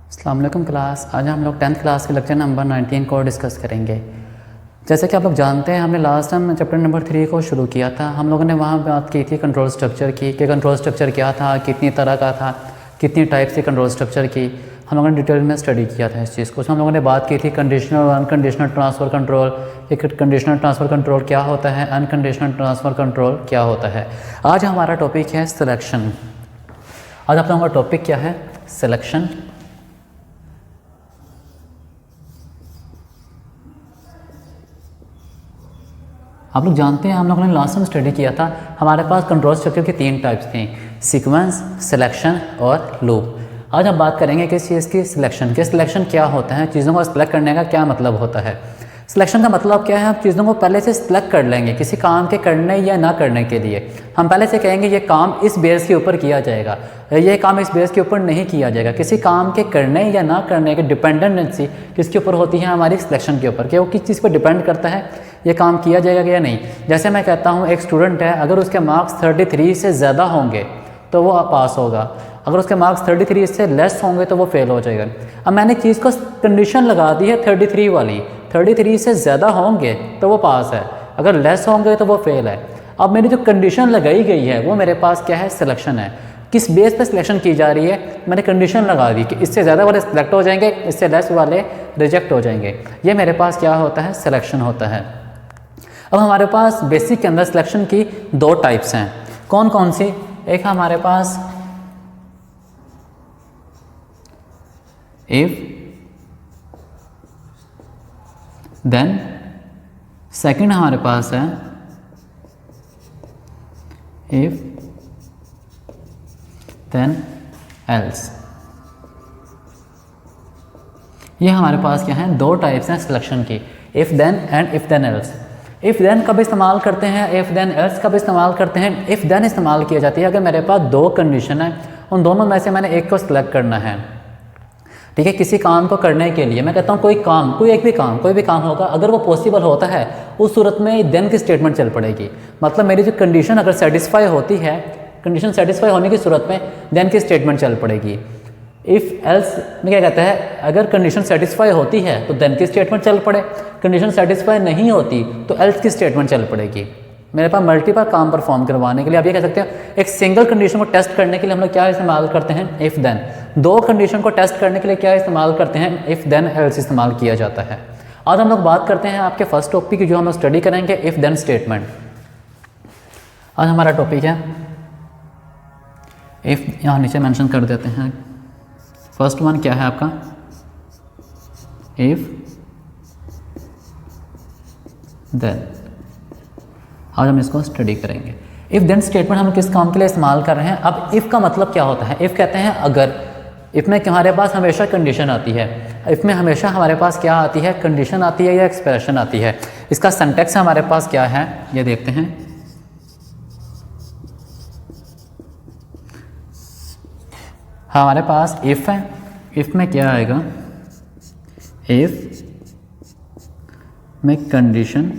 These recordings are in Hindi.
अस्सलाम वालेकुम क्लास। आज हम लोग 10th क्लास के लेक्चर नंबर 19 को डिस्कस करेंगे। जैसे कि आप लोग जानते हैं, हमने लास्ट टाइम चैप्टर नंबर 3 को शुरू किया था। हम लोगों ने वहाँ बात की थी कंट्रोल स्ट्रक्चर की, कि कंट्रोल स्ट्रक्चर क्या था, कितनी तरह का था, कितनी टाइप से कंट्रोल स्ट्रक्चर की हम लोगों ने डिटेल में स्टडी किया था इस चीज़ को। उसमें हम लोगों ने बात की थी कंडीशनल और अनकंडीशनल ट्रांसफ़र कंट्रोल, एक कंडीशनल ट्रांसफ़र कंट्रोल क्या होता है, अनकंडीशनल ट्रांसफ़र कंट्रोल क्या होता है। आज हमारा टॉपिक है सिलेक्शन। आज आप लोगों का टॉपिक क्या है? सिलेक्शन। आप लोग जानते हैं, हम लोगों ने लास्ट टाइम स्टडी किया था, हमारे पास कंट्रोल स्ट्रक्चर के 3 टाइप्स थे, सीक्वेंस, सिलेक्शन और लूप। आज हम बात करेंगे किस चीज़ की? सिलेक्शन के। सिलेक्शन क्या होता है, चीज़ों को सिलेक्ट करने का क्या मतलब होता है। सिलेक्शन का मतलब क्या है? हम चीज़ों को पहले से सिलेक्ट कर लेंगे किसी काम के करने या ना करने के लिए। हम पहले से कहेंगे ये काम इस बेस के ऊपर किया जाएगा, ये काम इस बेस के ऊपर नहीं किया जाएगा। किसी काम के करने या ना करने की डिपेंडेंसी किसके ऊपर होती है? हमारी सिलेक्शन के ऊपर, कि वो किस चीज़ पर डिपेंड करता है ये काम किया जाएगा या नहीं। जैसे मैं कहता हूँ एक स्टूडेंट है, अगर उसके मार्क्स 33 से ज़्यादा होंगे तो वो पास होगा, अगर उसके मार्क्स 33 से लेस होंगे तो वो फेल हो जाएगा। अब मैंने चीज़ को कंडीशन लगा दी है 33 वाली, 33 से ज़्यादा होंगे तो वो पास है, अगर लेस होंगे तो वो फेल है। अब मेरी जो कंडीशन लगाई गई है वो मेरे पास क्या है? सिलेक्शन है। किस बेस पे सिलेक्शन की जा रही है? मैंने कंडीशन लगा दी कि इससे ज़्यादा वाले सिलेक्ट हो जाएंगे, इससे लेस वाले रिजेक्ट हो जाएंगे। ये मेरे पास क्या होता है? सिलेक्शन होता है। अब हमारे पास बेसिक के अंदर सिलेक्शन की 2 टाइप्स हैं। कौन कौन सी? एक हमारे पास इफ देन, सेकंड हमारे पास है इफ देन एल्स। ये हमारे पास क्या है? 2 टाइप्स हैं सिलेक्शन की, if then and if then else. If then कब इस्तेमाल करते हैं, इफ़ देन एल्स कब इस्तेमाल करते हैं? इफ़ देन इस्तेमाल किया जाती है अगर मेरे पास 2 कंडीशन है, उन दोनों में से मैंने एक को सिलेक्ट करना है। ठीक है, किसी काम को करने के लिए मैं कहता हूँ कोई काम, कोई भी काम होगा, अगर वो पॉसिबल होता है उस सूरत में देन की स्टेटमेंट चल पड़ेगी। मतलब मेरी जो कंडीशन अगर सेटिस्फाई होती है, कंडीशन सेटिस्फाई होने की सूरत में देन की स्टेटमेंट चल पड़ेगी। इफ़ एल्स में क्या कहता है? अगर कंडीशन सेटिस्फाई होती है तो देन की स्टेटमेंट चल पड़े, कंडीशन सेटिस्फाई नहीं होती तो एल्स की स्टेटमेंट चल पड़ेगी। मेरे पास मल्टीपल काम परफॉर्म करवाने के लिए आप ये कह सकते हैं, एक सिंगल कंडीशन को टेस्ट करने के लिए हम लोग क्या इस्तेमाल करते हैं? If then. 2 कंडीशन को टेस्ट करने के लिए क्या इस्तेमाल करते हैं? इफ़ देन एल्स इस्तेमाल किया जाता है। आज हम लोग बात करते हैं आपके फर्स्ट टॉपिक की, जो हम लोग स्टडी करेंगे, इफ़ देन स्टेटमेंट। आज हमारा टॉपिक है इफ़, यहाँ नीचे मेंशन कर देते हैं। फर्स्ट वन क्या है आपका? If then. आज हम इसको स्टडी करेंगे। इफ देन स्टेटमेंट हम किस काम के लिए इस्तेमाल कर रहे हैं? अब इफ का मतलब क्या होता है? इफ कहते हैं अगर। इफ में हमारे पास हमेशा कंडीशन आती है, इफ में हमेशा हमारे पास क्या आती है? कंडीशन आती है या एक्सप्रेशन आती है। इसका सिंटैक्स हमारे पास क्या है ये देखते हैं। हमारे पास इफ़ है, इफ़ में क्या आएगा? इफ़ में कंडीशन,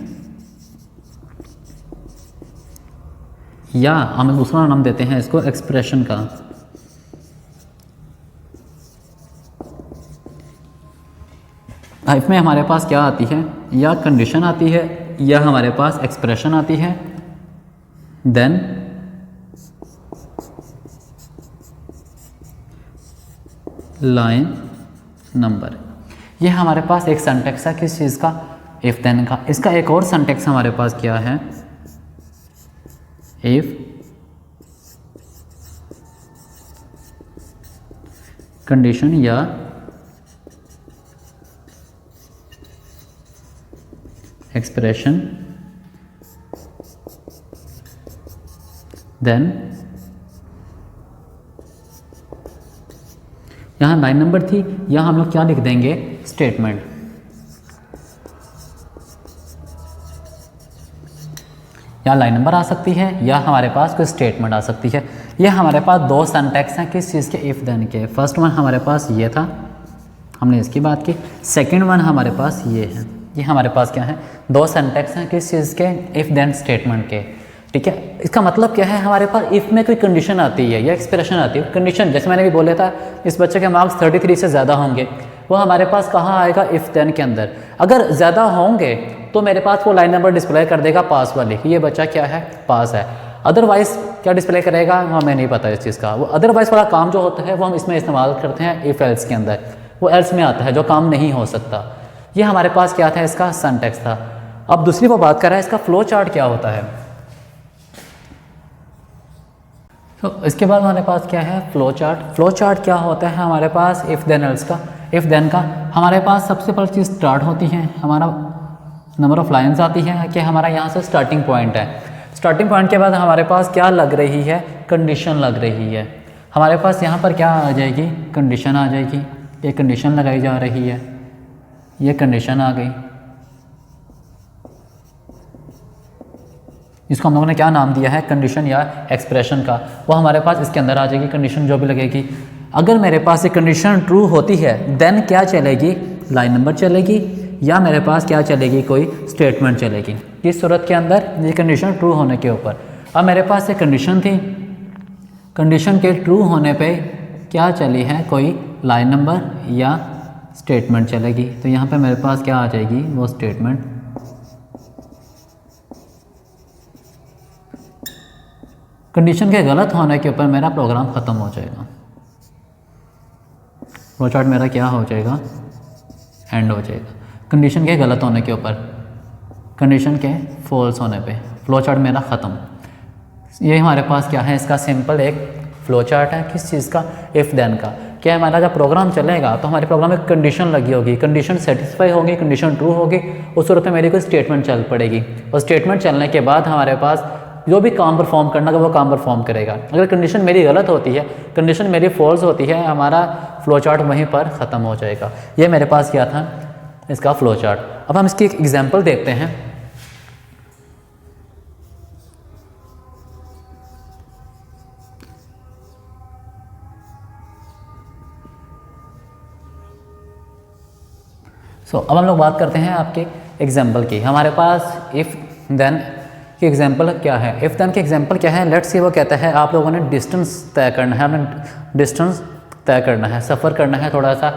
या हम दूसरा नाम देते हैं इसको एक्सप्रेशन का। इफ़ में हमारे पास क्या आती है? या कंडीशन आती है या हमारे पास एक्सप्रेशन आती है। Then line number. ये हमारे पास एक सिंटैक्स है किस चीज़ का? इफ़ देन का। इसका एक और सिंटैक्स हमारे पास क्या है? इफ कंडीशन या एक्सप्रेशन देन। यहाँ लाइन नंबर थी, यहाँ हम लोग क्या लिख देंगे? स्टेटमेंट। यहाँ लाइन नंबर आ सकती है या हमारे पास कोई स्टेटमेंट आ सकती है। ये हमारे पास 2 सिंटैक्स हैं किस चीज़ के? इफ़ देन के। फर्स्ट वन हमारे पास ये था, हमने इसकी बात की। सेकंड वन हमारे पास ये है। ये हमारे पास क्या है? 2 सिंटैक्स हैं किस चीज़ के? इफ़ देन स्टेटमेंट के। ठीक है। इसका मतलब क्या है, हमारे पास इफ़ में कोई कंडीशन आती है या एक्सप्रेशन आती है, कंडीशन जैसे मैंने भी बोला था इस बच्चे के मार्क्स 33 से ज़्यादा होंगे, वो हमारे पास कहाँ आएगा, इफ़ देन के अंदर। अगर ज़्यादा होंगे तो मेरे पास वो लाइन नंबर डिस्प्ले कर देगा पास वाली कि ये बच्चा क्या है, पास है। अदरवाइज़ क्या डिस्प्ले करेगा हमें नहीं पता इस चीज़ का। वो अदरवाइज़ वाला काम जो होता है वो हम इसमें इस्तेमाल करते हैं इफ़ एल्स के अंदर, वो एल्स में आता है जो काम नहीं हो सकता। ये हमारे पास क्या था, इसका सिंटैक्स था। अब दूसरी वो बात कर रहा है इसका फ्लो चार्ट क्या होता है। तो इसके बाद हमारे पास क्या है, फ्लो चार्ट। फ्लो चार्ट क्या होता है हमारे पास, इफ़ देन एल्स का। इफ़ देन का हमारे पास सबसे पहली चीज़ स्टार्ट होती है, हमारा नंबर ऑफ लाइंस आती है कि हमारा यहाँ से स्टार्टिंग पॉइंट है। स्टार्टिंग पॉइंट के बाद हमारे पास क्या लग रही है, कंडीशन लग रही है। हमारे पास यहाँ पर क्या आ जाएगी, कंडीशन आ जाएगी। ये कंडीशन लगाई जा रही है, ये कंडीशन आ गई। इसको हम लोगों ने क्या नाम दिया है, कंडीशन या एक्सप्रेशन का। वो हमारे पास इसके अंदर आ जाएगी, कंडीशन जो भी लगेगी। अगर मेरे पास ये कंडीशन ट्रू होती है देन क्या चलेगी, लाइन नंबर चलेगी, या मेरे पास क्या चलेगी, कोई स्टेटमेंट चलेगी। इस सूरत के अंदर ये कंडीशन ट्रू होने के ऊपर। अब मेरे पास ये कंडीशन थी, कंडीशन के ट्रू होने पे क्या चली है, कोई लाइन नंबर या स्टेटमेंट चलेगी। तो यहाँ पे मेरे पास क्या आ जाएगी, वो स्टेटमेंट। कंडीशन के गलत होने के ऊपर मेरा प्रोग्राम ख़त्म हो जाएगा। फ्लो चार्ट मेरा क्या हो जाएगा, एंड हो जाएगा। कंडीशन के गलत होने के ऊपर, कंडीशन के फॉल्स होने पे फ्लो चार्ट मेरा ख़त्म। ये हमारे पास क्या है, इसका सिंपल एक फ्लो चार्ट है। किस चीज़ का, इफ़ देन का। क्या हमारा जब प्रोग्राम चलेगा तो हमारे प्रोग्राम में कंडीशन लगी होगी, कंडीशन सेटिस्फाई होगी, कंडीशन ट्रू होगी, उस सूरत में मेरी कोई स्टेटमेंट चल पड़ेगी। और स्टेटमेंट चलने के बाद हमारे पास जो भी काम परफॉर्म करना है वो काम परफॉर्म करेगा। अगर कंडीशन मेरी गलत होती है, कंडीशन मेरी फॉल्स होती है, हमारा फ्लो चार्ट वहीं पर ख़त्म हो जाएगा। ये मेरे पास क्या था, इसका फ्लो चार्ट। अब हम इसकी एक एग्जांपल देखते हैं। अब हम लोग बात करते हैं आपके एग्जांपल की। हमारे पास इफ़ देन की एग्जांपल क्या है, इफ़ देन की एग्जांपल क्या है, लेट्स सी। वो कहता है आप लोगों ने डिस्टेंस तय करना है, हमें डिस्टेंस तय करना है, सफ़र करना है थोड़ा सा।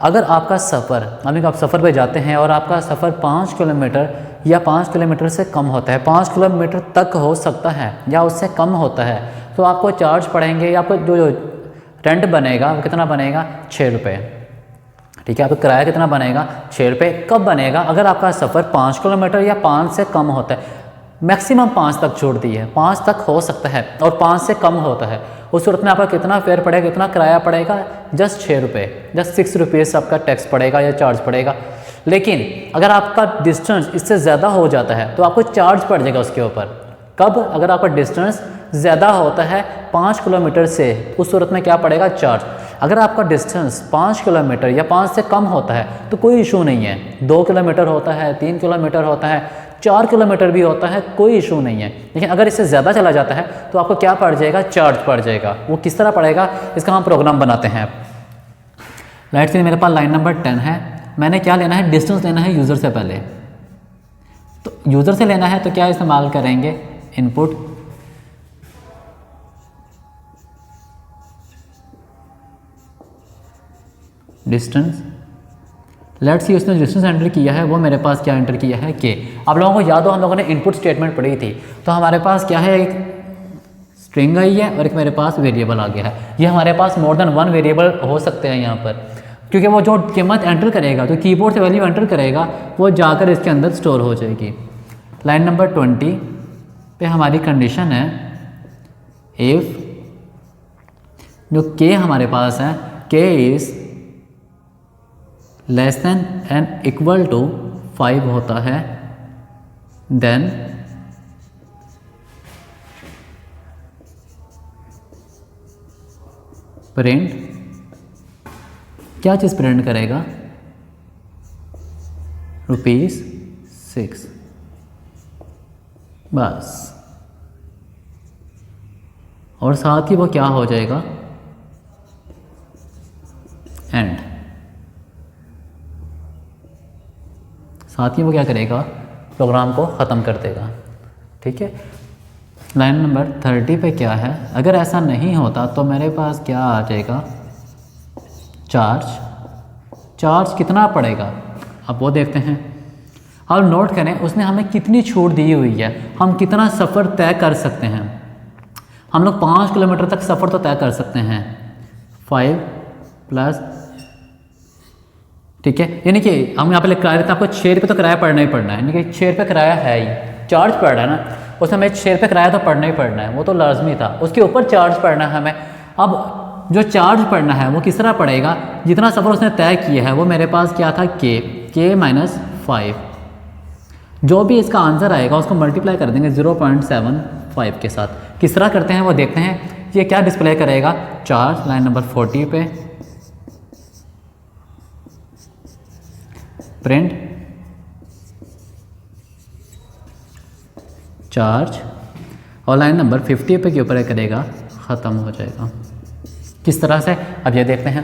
अगर आपका सफ़र, अभी आप सफ़र पे जाते हैं और आपका सफ़र 5 किलोमीटर या 5 किलोमीटर से कम होता है, 5 किलोमीटर तक हो सकता है या उससे कम होता है, तो आपको चार्ज पड़ेंगे, या आपको जो रेंट बनेगा वो कितना बनेगा, 6 रुपये। ठीक है, आपका किराया कितना बनेगा, 6 रुपये। कब बनेगा, अगर आपका सफ़र 5 किलोमीटर या 5 से कम होता है। मैक्सिमम 5 तक छोड़ दी है, 5 तक हो सकता है और 5 से कम होता है। उस सूरत में आपका कितना फेयर पड़ेगा, कितना किराया पड़ेगा, जस्ट 6 रुपये, जस्ट 6 रुपीज़ आपका टैक्स पड़ेगा या चार्ज पड़ेगा। लेकिन अगर आपका डिस्टेंस इससे ज़्यादा हो जाता है तो आपको चार्ज पड़ जाएगा उसके ऊपर। कब, अगर आपका डिस्टेंस ज़्यादा होता है 5 किलोमीटर से, उस सूरत में क्या पड़ेगा, चार्ज। अगर आपका डिस्टेंस 5 किलोमीटर या 5 से कम होता है तो कोई इशू नहीं है। 2 किलोमीटर होता है, 3 किलोमीटर होता है, 4 किलोमीटर भी होता है, कोई इशू नहीं है। लेकिन अगर इससे ज़्यादा चला जाता है तो आपको क्या पड़ जाएगा, चार्ज पड़ जाएगा। वो किस तरह पड़ेगा, इसका हम प्रोग्राम बनाते हैं। लेट्स से मेरे पास लाइन नंबर 10 है, मैंने क्या लेना है, डिस्टेंस लेना है यूज़र से पहले। तो यूज़र से लेना है तो क्या इस्तेमाल करेंगे, इनपुट डिस्टेंस। लेट्स सी उसने डिस्टेंस एंटर किया है, वो मेरे पास क्या एंटर किया है, के। आप लोगों को याद हो, हम लोगों ने इनपुट स्टेटमेंट पढ़ी थी। तो हमारे पास क्या है, एक स्ट्रिंग आई है और एक मेरे पास वेरिएबल आ गया है। ये हमारे पास मोर देन 1 वेरिएबल हो सकते हैं यहाँ पर, क्योंकि वो जो कीमत एंटर करेगा, जो कीबोर्ड से वैल्यू एंटर करेगा, वो जाकर इसके अंदर स्टोर हो जाएगी। लाइन नंबर 20 पे हमारी कंडीशन है, इफ़ जो के हमारे पास है, K is less than and equal to 5 होता है, देन प्रिंट, क्या चीज़ प्रिंट करेगा, ₹6। बस, और साथ ही वो क्या हो जाएगा, एंड। साथ ही वो क्या करेगा, प्रोग्राम को ख़त्म कर देगा। ठीक है, लाइन नंबर 30 पे क्या है, अगर ऐसा नहीं होता तो मेरे पास क्या आ जाएगा, चार्ज कितना पड़ेगा, अब वो देखते हैं। और नोट करें उसने हमें कितनी छूट दी हुई है, हम कितना सफ़र तय कर सकते हैं। हम लोग 5 किलोमीटर तक सफ़र तो तय कर सकते हैं, 5 प्लस, ठीक है, यानी कि हम यहाँ पे किराया देते हैं, आपको 6 रुपये तो किराया पड़ना ही पड़ना है, यानी कि 6 रुपये किराया है ही, चार्ज पड़ रहा है ना, उसमें हमें 6 रुपये किराया तो पड़ना ही पड़ना है, वो तो लाजमी था। उसके ऊपर चार्ज पड़ना है हमें। अब जो चार्ज पड़ना है वो किस तरह पड़ेगा, जितना सफ़र उसने तय किया है वो मेरे पास क्या था, के माइनस 5। जो भी इसका आंसर आएगा उसको मल्टीप्लाई कर देंगे 0.75 के साथ। किस तरह करते हैं वो देखते हैं। ये क्या डिस्प्ले करेगा, चार्ज लाइन नंबर 40 पे प्रिंट चार्ज, और लाइन नंबर 50 पे के ऊपर करेगा ख़त्म हो जाएगा। किस तरह से, अब ये देखते हैं।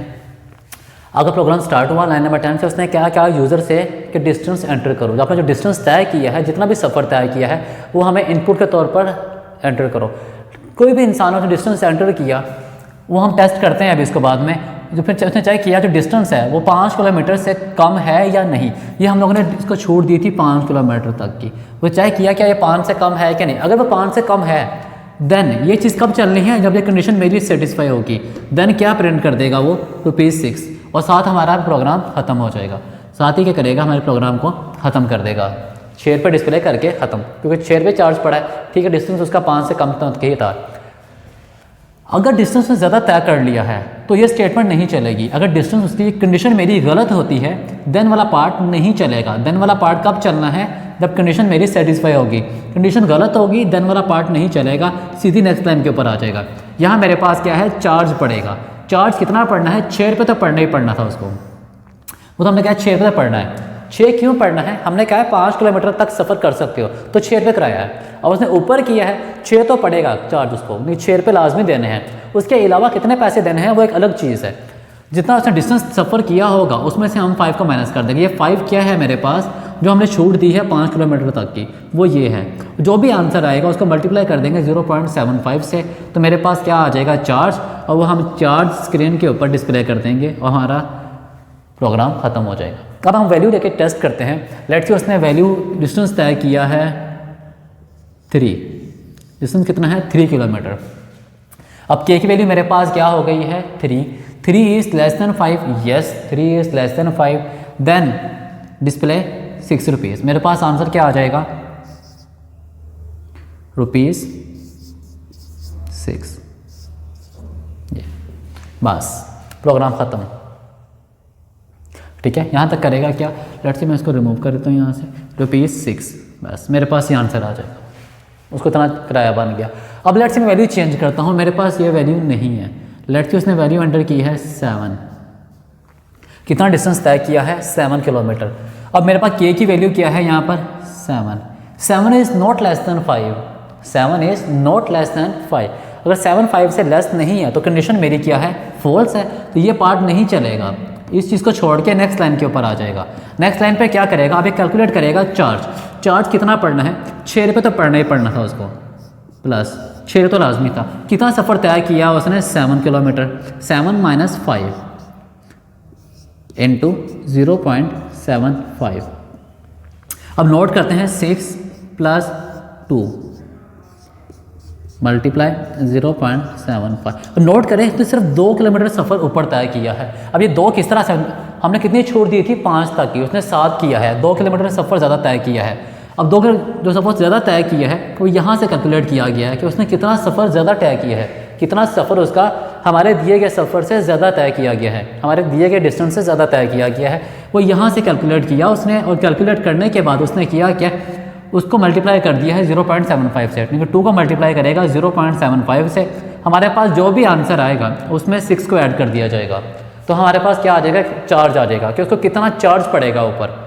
अगर प्रोग्राम स्टार्ट हुआ लाइन नंबर 10 से, उसने क्या क्या यूज़र से कि डिस्टेंस एंटर करो, जो आपने जो डिस्टेंस तय किया है, जितना भी सफ़र तय किया है वो हमें इनपुट के तौर पर एंटर करो। कोई भी इंसान हो जो डिस्टेंस एंटर किया वो हम टेस्ट करते हैं अभी इसको बाद में। जो फिर उसने चेक किया जो डिस्टेंस है वो 5 किलोमीटर से कम है या नहीं, ये हम लोगों ने इसको छूट दी थी 5 किलोमीटर तक की। वो चेक किया क्या ये 5 से कम है कि नहीं। अगर वो 5 से कम है देन ये चीज़ कब चलनी है, जब ये कंडीशन मेरी सेटिस्फाई होगी। देन क्या प्रिंट कर देगा वो, ₹6, और साथ हमारा प्रोग्राम ख़त्म हो जाएगा। साथ ही क्या करेगा, हमारे प्रोग्राम को ख़त्म कर देगा, 6 पे डिस्प्ले करके ख़त्म, क्योंकि 6 पे चार्ज पड़ा है, ठीक है। डिस्टेंस उसका 5 से कम तक ही था। अगर डिस्टेंस में ज़्यादा तय कर लिया है तो ये स्टेटमेंट नहीं चलेगी। अगर डिस्टेंस उसकी कंडीशन मेरी गलत होती है देन वाला पार्ट नहीं चलेगा। देन वाला पार्ट कब चलना है, जब कंडीशन मेरी सेटिस्फाई होगी। कंडीशन गलत होगी देन वाला पार्ट नहीं चलेगा, सीधी नेक्स्ट लाइन के ऊपर आ जाएगा। यहाँ मेरे पास क्या है, चार्ज पड़ेगा। चार्ज कितना पढ़ना है, 6 रुपये तो पढ़ना ही पड़ना था उसको, वो तो हमने कहा 6 रुपये पढ़ना है। 6 क्यों पढ़ना है, हमने कहा है 5 किलोमीटर तक सफ़र कर सकते हो तो 6 रुपये किराया है। और उसने ऊपर किया है 6 तो पड़ेगा चार्ज उसको, नहीं 6 रुपये लाजमी देने हैं। उसके अलावा कितने पैसे देने हैं वो एक अलग चीज़ है। जितना उसने डिस्टेंस सफ़र किया होगा उसमें से हम 5 को माइनस कर देंगे। ये 5 क्या है मेरे पास, जो हमने छूट दी है 5 किलोमीटर तक की, वो ये है। जो भी आंसर आएगा उसको मल्टीप्लाई कर देंगे 0.75 से, तो मेरे पास क्या आ जाएगा, चार्ज, और वो हम चार्ज स्क्रीन के ऊपर डिस्प्ले कर देंगे और हमारा प्रोग्राम ख़त्म हो जाएगा। अब हम वैल्यू लेके टेस्ट करते हैं। लेट्स से उसने वैल्यू डिस्टेंस तय किया है 3, डिस्टेंस कितना है 3 किलोमीटर। अब के की वैल्यू मेरे पास क्या हो गई है 3 is less than 5, yes 3 is less than 5, then display ₹6। मेरे पास आंसर क्या आ जाएगा, ₹6। बस प्रोग्राम ख़त्म, ठीक है। यहाँ तक करेगा क्या, लेट्स से मैं इसको रिमूव कर देता हूँ यहाँ से, ₹6, बस मेरे पास ये आंसर आ जाएगा। उसको इतना किराया बन गया। अब लेट्स से मैं वैल्यू चेंज करता हूँ, मेरे पास ये वैल्यू नहीं है। लेट्स से उसने वैल्यू एंटर की है 7, कितना डिस्टेंस तय किया है 7 किलोमीटर। अब मेरे पास के की वैल्यू क्या है यहाँ पर 7 is not less than 5, 7 is not less than 5। अगर 7 5 से लेस नहीं है तो कंडीशन मेरी क्या है, फॉल्स है, तो ये पार्ट नहीं चलेगा। इस चीज़ को छोड़ के नेक्स्ट लाइन के ऊपर आ जाएगा। नेक्स्ट लाइन पे क्या करेगा, अब एक कैलकुलेट करेगा चार्ज कितना पढ़ना है, 6 रुपये तो पढ़ना ही पढ़ना था उसको, प्लस 6 रुपये तो लाजमी था। कितना सफ़र तय किया उसने, 7 किलोमीटर, 7 माइनस 5 इंटू 0.75। अब नोट करते हैं 6 प्लस 2 मल्टीप्लाई 0.75। नोट करें तो सिर्फ 2 किलोमीटर सफ़र ऊपर तय किया है। अब ये 2 किस तरह से, हमने कितनी छूट दी थी 5 तक की, उसने 7 किया है, 2 किलोमीटर सफ़र ज़्यादा तय किया है। अब 2 जो सफ़र ज़्यादा तय किया है वो यहाँ से कैलकुलेट किया गया है कि उसने कितना सफ़र ज़्यादा तय किया है, कितना सफ़र उसका हमारे दिए गए सफ़र से ज़्यादा तय किया गया है, हमारे दिए गए डिस्टेंस से ज़्यादा तय किया गया है। वो यहाँ से कैलकुलेट किया उसने, और कैलकुलेट करने के बाद उसने किया क्या, उसको मल्टीप्लाई कर दिया है 0.75 से। क्योंकि 2 को मल्टीप्लाई करेगा 0.75 से, हमारे पास जो भी आंसर आएगा उसमें 6 को ऐड कर दिया जाएगा, तो हमारे पास क्या आ जाएगा, चार्ज आ जाएगा कि उसको कितना चार्ज पड़ेगा ऊपर।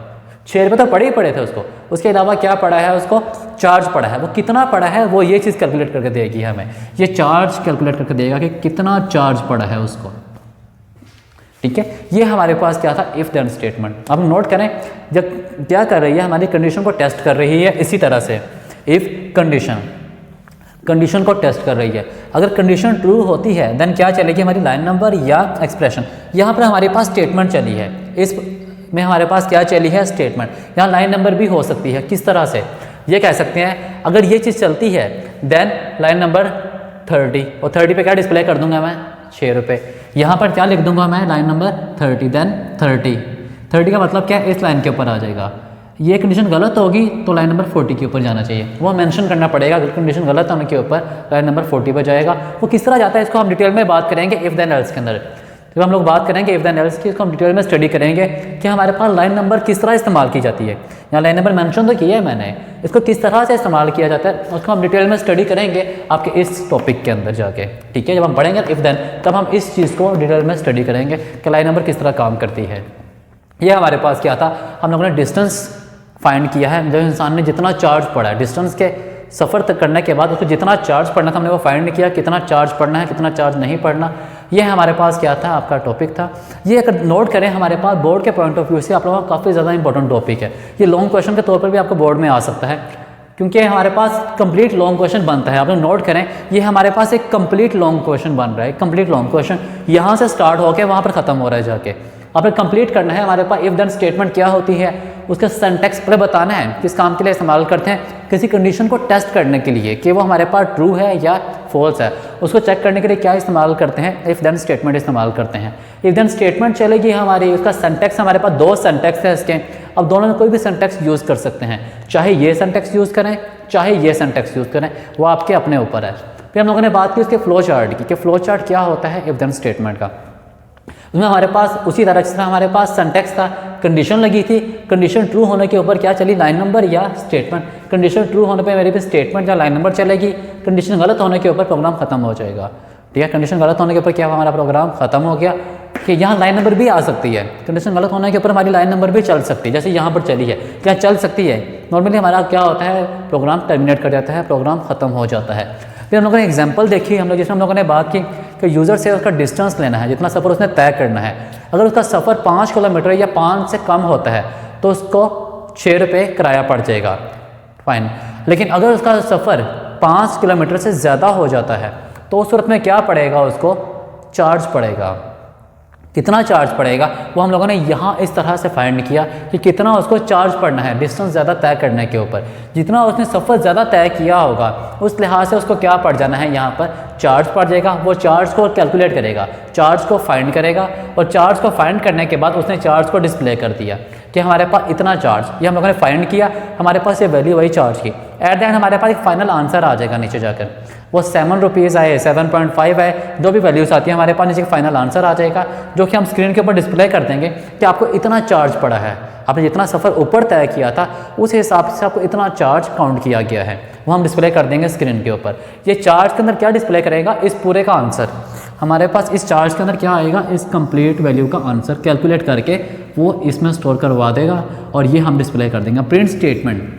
6 रुपये तो पड़े ही पड़े थे उसको, उसके अलावा क्या पड़ा है उसको, चार्ज पड़ा है। वो कितना पड़ा है वो ये चीज़ कैलकुलेट करके देगी हमें, ये चार्ज कैलकुलेट करके देगा कि कितना चार्ज पड़ा है उसको, ठीक है। ये हमारे पास क्या था, इफ़ देन स्टेटमेंट। अब नोट करें, जब क्या कर रही है, हमारी कंडीशन को टेस्ट कर रही है इसी तरह से। इफ़ कंडीशन को टेस्ट कर रही है। अगर कंडीशन ट्रू होती है देन क्या चलेगी हमारी लाइन नंबर या एक्सप्रेशन। यहाँ पर हमारे पास स्टेटमेंट चली है, इस में हमारे पास क्या चली है स्टेटमेंट। यहाँ लाइन नंबर भी हो सकती है, किस तरह से ये कह सकते हैं, अगर ये चीज़ चलती है देन लाइन नंबर 30 और 30 पे क्या डिस्प्ले कर दूंगा मैं 6 रुपये। यहाँ पर क्या लिख दूंगा मैं लाइन नंबर 30 देन 30 का मतलब क्या है इस लाइन के ऊपर आ जाएगा। ये कंडीशन गलत होगी तो लाइन नंबर 40 के ऊपर जाना चाहिए, वो मेंशन करना पड़ेगा। अगर कंडीशन गलत होने के ऊपर लाइन नंबर 40 पर जाएगा। वो किस तरह जाता है इसको हम डिटेल में बात करेंगे इफ़ देन एल्स के अंदर। जब हम लोग बात करेंगे इफ़ देन एल्स की, इसको हम डिटेल में स्टडी करेंगे कि हमारे पास लाइन नंबर किस तरह इस्तेमाल की जाती है। यहाँ लाइन नंबर मेंशन तो किया है मैंने, इसको किस तरह से इस्तेमाल किया जाता है उसको हम डिटेल में स्टडी करेंगे आपके इस टॉपिक के अंदर जाके, ठीक है। जब हम पढ़ेंगे इफ़ देन तब हम इस चीज़ को डिटेल में स्टडी करेंगे कि लाइन नंबर किस तरह काम करती है। ये हमारे पास क्या था, हम लोगों ने डिस्टेंस फाइंड किया है। जब इंसान ने जितना चार्ज पढ़ा है डिस्टेंस के सफ़र तक करने के बाद उसको जितना चार्ज पढ़ना था हमने वो फाइंड किया, कितना चार्ज पढ़ना है कितना चार्ज नहीं पढ़ना। ये हमारे पास क्या था आपका टॉपिक था। ये अगर नोट करें हमारे पास बोर्ड के पॉइंट ऑफ व्यू से आप लोगों का काफ़ी ज़्यादा इंपॉर्टेंट टॉपिक है। ये लॉन्ग क्वेश्चन के तौर पर भी आपको बोर्ड में आ सकता है क्योंकि हमारे पास कंप्लीट लॉन्ग क्वेश्चन बनता है। आप लोग नोट करें ये हमारे पास एक कंप्लीट लॉन्ग क्वेश्चन बन रहा है। कंप्लीट लॉन्ग क्वेश्चन यहाँ से स्टार्ट होकर वहाँ पर ख़त्म हो रहा है जाके। आपने कंप्लीट करना है। हमारे पास इफ देन स्टेटमेंट क्या होती है उसका सिंटैक्स पर बताना है, किस काम के लिए इस्तेमाल करते हैं, किसी कंडीशन को टेस्ट करने के लिए कि वो हमारे पास ट्रू है या फॉल्स है, उसको चेक करने के लिए क्या इस्तेमाल करते हैं, इफ देन स्टेटमेंट इस्तेमाल करते हैं। इफ देन स्टेटमेंट चलेगी हमारी, उसका सिंटैक्स हमारे पास 2 सिंटैक्स है इसके। अब दोनों में कोई भी सिंटैक्स यूज़ कर सकते हैं, चाहे ये सिंटैक्स यूज़ करें चाहे ये सिंटैक्स यूज़ करें, वो आपके अपने ऊपर है। फिर हम लोगों ने बात की उसके फ्लो चार्ट की कि फ्लो चार्ट क्या होता है इफ देन स्टेटमेंट का। उसमें हमारे पास उसी तरह जिस तरह हमारे पास सिंटैक्स था, कंडीशन लगी थी, कंडीशन ट्रू होने के ऊपर क्या चली लाइन नंबर या स्टेटमेंट। कंडीशन ट्रू होने पे मेरे पे स्टेटमेंट या लाइन नंबर चलेगी, कंडीशन गलत होने के ऊपर प्रोग्राम खत्म हो जाएगा, ठीक है। कंडीशन गलत होने के ऊपर क्या हमारा प्रोग्राम खत्म हो गया कि यहाँ लाइन नंबर भी आ सकती है। कंडीशन गलत होने के ऊपर हमारी लाइन नंबर भी चल सकती है, जैसे यहाँ पर चली है, क्या चल सकती है। नॉर्मली हमारा क्या होता है प्रोग्राम टर्मिनेट कर जाता है, प्रोग्राम खत्म हो जाता है। फिर हम लोगों ने एग्जांपल देखी, हम लोग जिसमें हम लोगों ने बात की कि यूज़र से उसका डिस्टेंस लेना है, जितना सफ़र उसने तय करना है। अगर उसका सफ़र 5 किलोमीटर या 5 से कम होता है तो उसको 6 रुपये किराया पड़ जाएगा, फाइन। लेकिन अगर उसका सफ़र 5 किलोमीटर से ज़्यादा हो जाता है तो उस सूरत में क्या पड़ेगा, उसको चार्ज पड़ेगा। कितना चार्ज पड़ेगा वो हम लोगों ने यहाँ इस तरह से फाइंड किया कि कितना उसको चार्ज पड़ना है डिस्टेंस ज़्यादा तय करने के ऊपर। जितना उसने सफ़र ज़्यादा तय किया होगा उस लिहाज से उसको क्या पड़ जाना है, यहाँ पर चार्ज पड़ जाएगा। वो चार्ज को कैलकुलेट करेगा, चार्ज को फाइंड करेगा और चार्ज को फाइंड करने के बाद उसने चार्ज को डिस्प्ले कर दिया कि हमारे पास इतना चार्ज, ये हम लोगों ने फाइंड किया, हमारे पास ये वैल्यू वही चार्ज की। एट द एंड हमारे पास एक फाइनल आंसर आ जाएगा नीचे जाकर, वो 7 रुपीज़ आए, 7.5 है, जो भी वैल्यूज़ आती है हमारे पास नीचे फाइनल आंसर आ जाएगा, जो कि हम स्क्रीन के ऊपर डिस्प्ले कर देंगे कि आपको इतना चार्ज पड़ा है, आपने जितना सफ़र ऊपर तय किया था उस हिसाब से आपको इतना चार्ज काउंट किया गया है, वो हम डिस्प्ले कर देंगे स्क्रीन के ऊपर। ये चार्ज के अंदर क्या डिस्प्ले करेगा, इस पूरे का आंसर हमारे पास इस चार्ज के अंदर क्या आएगा, इस कंप्लीट वैल्यू का आंसर कैलकुलेट करके वो इसमें स्टोर करवा देगा और ये हम डिस्प्ले कर देंगे। प्रिंट स्टेटमेंट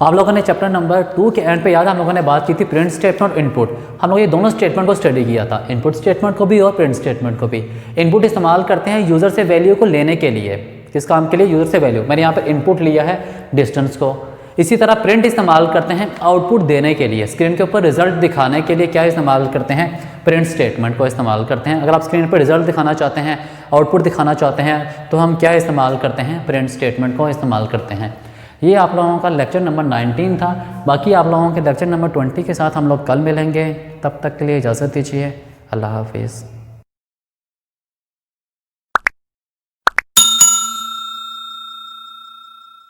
आप लोगों ने चैप्टर नंबर 2 के एंड पे याद है हम लोगों ने बात की थी प्रिंट स्टेटमेंट और इनपुट। हम लोग ये दोनों स्टेटमेंट को स्टडी किया था, इनपुट स्टेटमेंट को भी और प्रिंट स्टेटमेंट को भी। इनपुट इस्तेमाल करते हैं यूज़र से वैल्यू को लेने के लिए, किस काम के लिए, यूज़र से वैल्यू। मैंने यहाँ पर इनपुट लिया है डिस्टेंस को। इसी तरह प्रिंट इस्तेमाल करते हैं आउटपुट देने के लिए, स्क्रीन के ऊपर रिजल्ट दिखाने के लिए क्या इस्तेमाल करते हैं, प्रिंट स्टेटमेंट को इस्तेमाल करते हैं। अगर आप स्क्रीन पर रिजल्ट दिखाना चाहते हैं, आउटपुट दिखाना चाहते हैं तो हम क्या इस्तेमाल करते हैं, प्रिंट स्टेटमेंट को इस्तेमाल करते हैं। ये आप लोगों का लेक्चर नंबर 19 था। बाकी आप लोगों के लेक्चर नंबर 20 के साथ हम लोग कल मिलेंगे। तब तक के लिए इजाज़त दीजिए। अल्लाह हाफिज़।